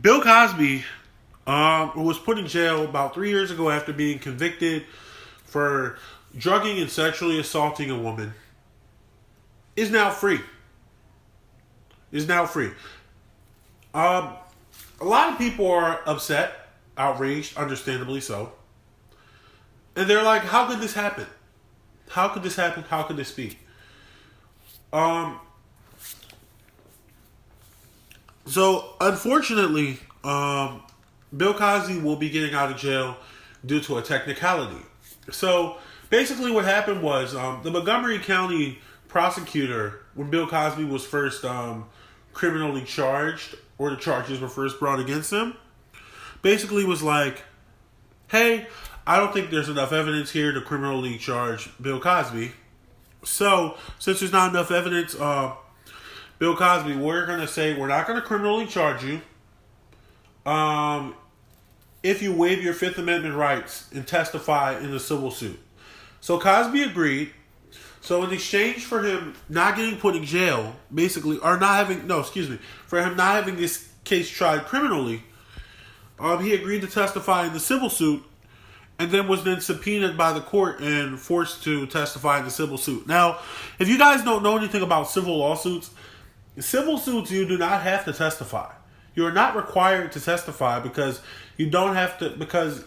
Bill Cosby, who was put in jail about 3 years ago after being convicted for drugging and sexually assaulting a woman, is now free. Is now free. A lot of people are upset, outraged, understandably so. And they're like, how could this happen? How could this happen? How could this be? So, unfortunately, Bill Cosby will be getting out of jail due to a technicality. So, basically what happened was the Montgomery County prosecutor, when Bill Cosby was first criminally charged, or the charges were first brought against him, basically was like, hey, I don't think there's enough evidence here to criminally charge Bill Cosby. So, since there's not enough evidence, Bill Cosby, we're going to say we're not going to criminally charge you if you waive your Fifth Amendment rights and testify in the civil suit. So Cosby agreed. So in exchange for him not getting put in jail, basically, or not having, no, excuse me, for him not having this case tried criminally, he agreed to testify in the civil suit and then was then subpoenaed by the court and forced to testify in the civil suit. Now, if you guys don't know anything about civil lawsuits, in civil suits you do not have to testify. You are not required to testify because you don't have to, because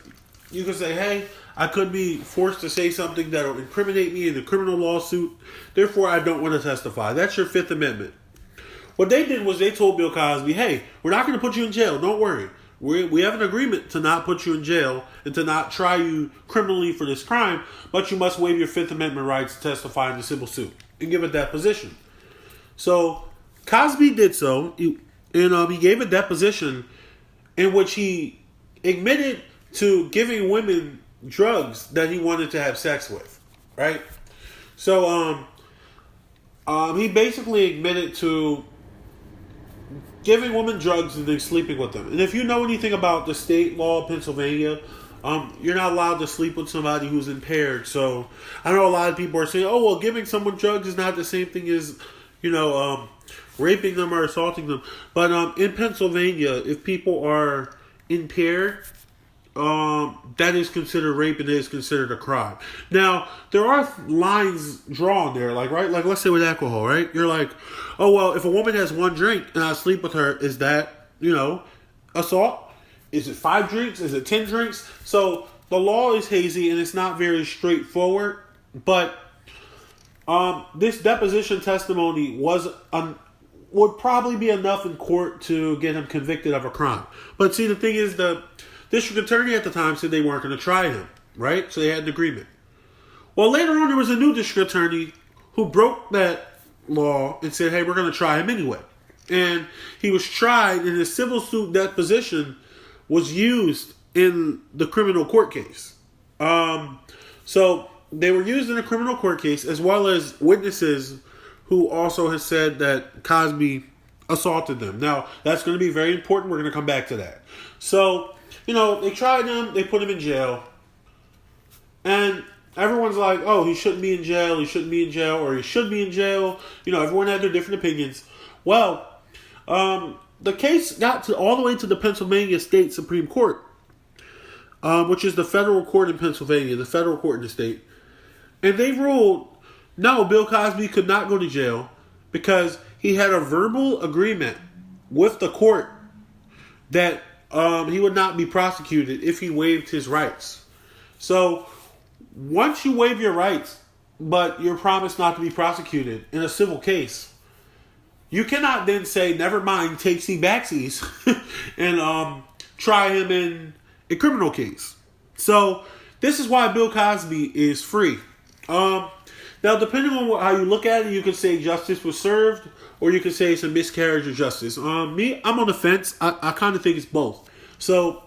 you can say, hey, I could be forced to say something that will incriminate me in a criminal lawsuit, therefore I don't want to testify. That's your Fifth Amendment. What they did was they told Bill Cosby, hey, we're not going to put you in jail, don't worry. We have an agreement to not put you in jail and to not try you criminally for this crime, but you must waive your Fifth Amendment rights to testify in the civil suit and give a deposition. So Cosby did so, and he gave a deposition in which he admitted to giving women drugs that he wanted to have sex with, right? So he basically admitted to giving women drugs and then sleeping with them. And if you know anything about the state law of Pennsylvania, you're not allowed to sleep with somebody who's impaired. So I know a lot of people are saying, oh, well, giving someone drugs is not the same thing as, raping them or assaulting them. But in Pennsylvania, if people are impaired, that is considered rape and it is considered a crime. Now, there are lines drawn there, like, right? Like, let's say with alcohol, right? You're like, oh, well, if a woman has one drink and I sleep with her, is that, assault? Is it 5 drinks? Is it 10 drinks? So the law is hazy and it's not very straightforward, but this deposition testimony would probably be enough in court to get him convicted of a crime. But see, the thing is, the district attorney at the time said they weren't going to try him, right? So they had an agreement. Well, later on, there was a new district attorney who broke that law and said, hey, we're going to try him anyway. And he was tried, and his civil suit deposition was used in the criminal court case. So they were used in a criminal court case, as well as witnesses who also has said that Cosby assaulted them. Now, that's going to be very important. We're going to come back to that. So, they tried him. They put him in jail. And everyone's like, oh, he shouldn't be in jail. He shouldn't be in jail. Or he should be in jail. Everyone had their different opinions. Well, the case got all the way to the Pennsylvania State Supreme Court, which is the federal court in Pennsylvania, the federal court in the state. And they ruled, no, Bill Cosby could not go to jail because he had a verbal agreement with the court that he would not be prosecuted if he waived his rights. So once you waive your rights, but you're promised not to be prosecuted in a civil case, you cannot then say, never mind, takesy backsies, and try him in a criminal case. So this is why Bill Cosby is free. Now, depending on how you look at it, you can say justice was served, or you can say it's a miscarriage of justice. I'm on the fence. I kind of think it's both. So,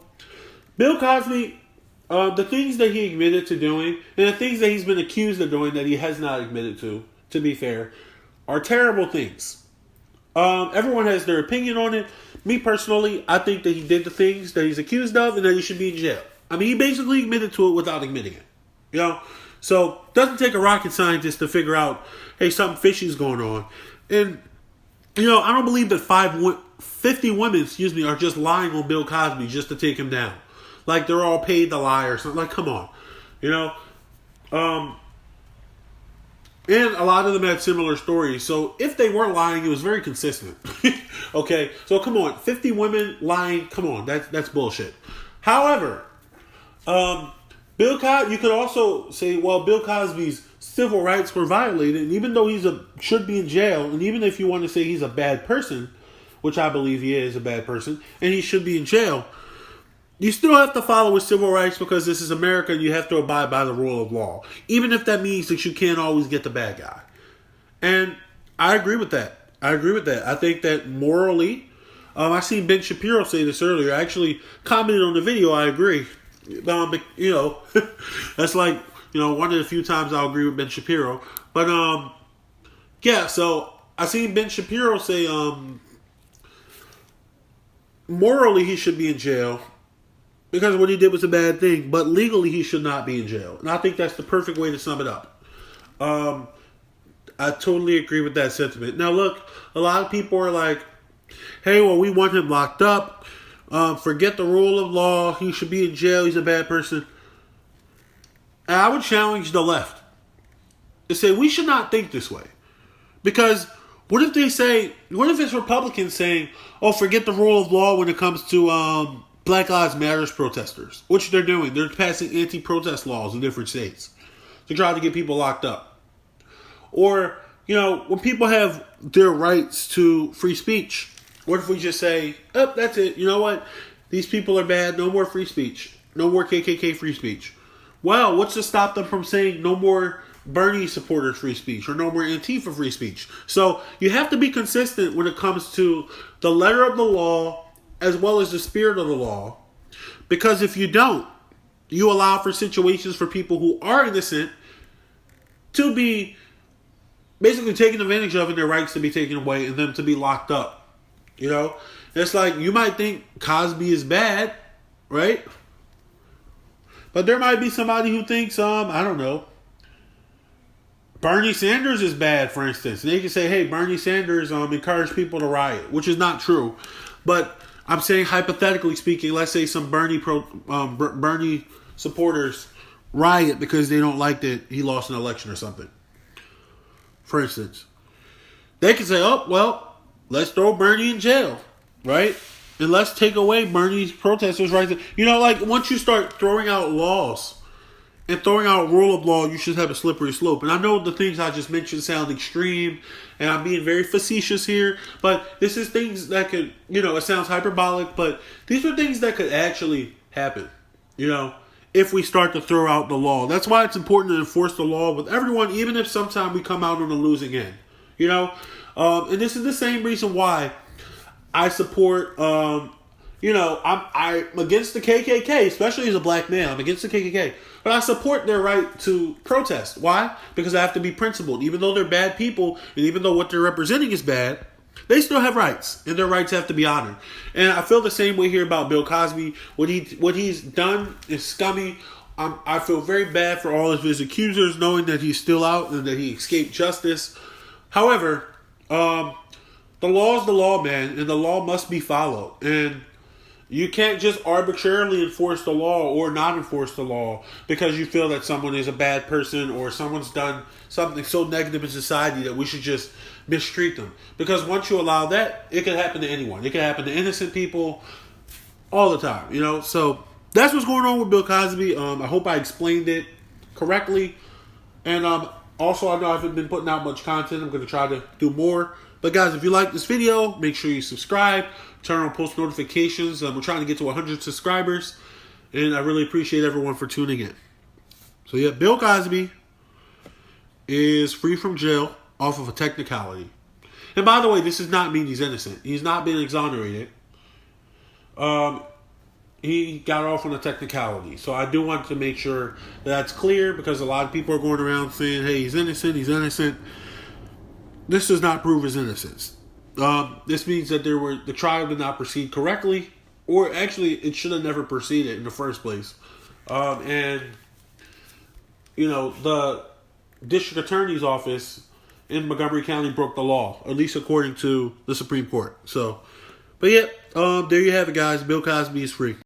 Bill Cosby, the things that he admitted to doing, and the things that he's been accused of doing that he has not admitted to be fair, are terrible things. Everyone has their opinion on it. Me personally, I think that he did the things that he's accused of and that he should be in jail. I mean, he basically admitted to it without admitting it. So, it doesn't take a rocket scientist to figure out, hey, something fishy is going on. And, I don't believe that 50 women, are just lying on Bill Cosby just to take him down. Like they're all paid to lie or something. Like, come on. You know? And a lot of them had similar stories. So if they were lying, it was very consistent. Okay? So come on. 50 women lying, come on. That's bullshit. However, you could also say, well, Bill Cosby's civil rights were violated, and even though should be in jail, and even if you want to say he's a bad person, which I believe he is a bad person, and he should be in jail, you still have to follow his civil rights because this is America and you have to abide by the rule of law. Even if that means that you can't always get the bad guy. And I agree with that. I think that morally, I seen Ben Shapiro say this earlier. I actually commented on the video. I agree. That's like, one of the few times I'll agree with Ben Shapiro. But, yeah, so I seen Ben Shapiro say, morally he should be in jail because what he did was a bad thing, but legally he should not be in jail. And I think that's the perfect way to sum it up. I totally agree with that sentiment. Now, look, a lot of people are like, hey, well, we want him locked up. Forget the rule of law. He should be in jail. He's a bad person. And I would challenge the left to say we should not think this way. Because what if it's Republicans saying, oh, forget the rule of law when it comes to Black Lives Matter protesters, which they're doing. They're passing anti-protest laws in different states to try to get people locked up. Or, when people have their rights to free speech, what if we just say, oh, that's it. You know what? These people are bad. No more free speech. No more KKK free speech. Well, what's to stop them from saying no more Bernie supporters free speech or no more Antifa free speech? So you have to be consistent when it comes to the letter of the law as well as the spirit of the law. Because if you don't, you allow for situations for people who are innocent to be basically taken advantage of and their rights to be taken away and them to be locked up. It's like you might think Cosby is bad, right? But there might be somebody who thinks, I don't know, Bernie Sanders is bad, for instance. And they can say, hey, Bernie Sanders encouraged people to riot, which is not true. But I'm saying, hypothetically speaking, let's say some Bernie supporters riot because they don't like that he lost an election or something. For instance, they can say, oh, well, let's throw Bernie in jail, right? And let's take away Bernie's protesters' rights. Like once you start throwing out laws and throwing out rule of law, you should have a slippery slope. And I know the things I just mentioned sound extreme, and I'm being very facetious here, but this is things that could, it sounds hyperbolic, but these are things that could actually happen, if we start to throw out the law. That's why it's important to enforce the law with everyone, even if sometimes we come out on the losing end, and this is the same reason why I support, I'm against the KKK, especially as a black man. I'm against the KKK. But I support their right to protest. Why? Because I have to be principled. Even though they're bad people, and even though what they're representing is bad, they still have rights, and their rights have to be honored. And I feel the same way here about Bill Cosby. What he's done is scummy. I feel very bad for all of his accusers, knowing that he's still out and that he escaped justice. However, the law is the law, man, and the law must be followed. And you can't just arbitrarily enforce the law or not enforce the law because you feel that someone is a bad person or someone's done something so negative in society that we should just mistreat them. Because once you allow that, it can happen to anyone. It can happen to innocent people all the time, So that's what's going on with Bill Cosby. I hope I explained it correctly. And also, I know I haven't been putting out much content. I'm going to try to do more. But guys, if you like this video, make sure you subscribe. Turn on post notifications. We're trying to get to 100 subscribers. And I really appreciate everyone for tuning in. So yeah, Bill Cosby is free from jail off of a technicality. And by the way, this does not mean he's innocent. He's not been exonerated. He got off on a technicality. So I do want to make sure that's clear because a lot of people are going around saying, hey, he's innocent. This does not prove his innocence. This means that the trial did not proceed correctly, or actually it should have never proceeded in the first place. And the district attorney's office in Montgomery County broke the law, at least according to the Supreme Court. So But yeah, there you have it, guys. Bill Cosby is free.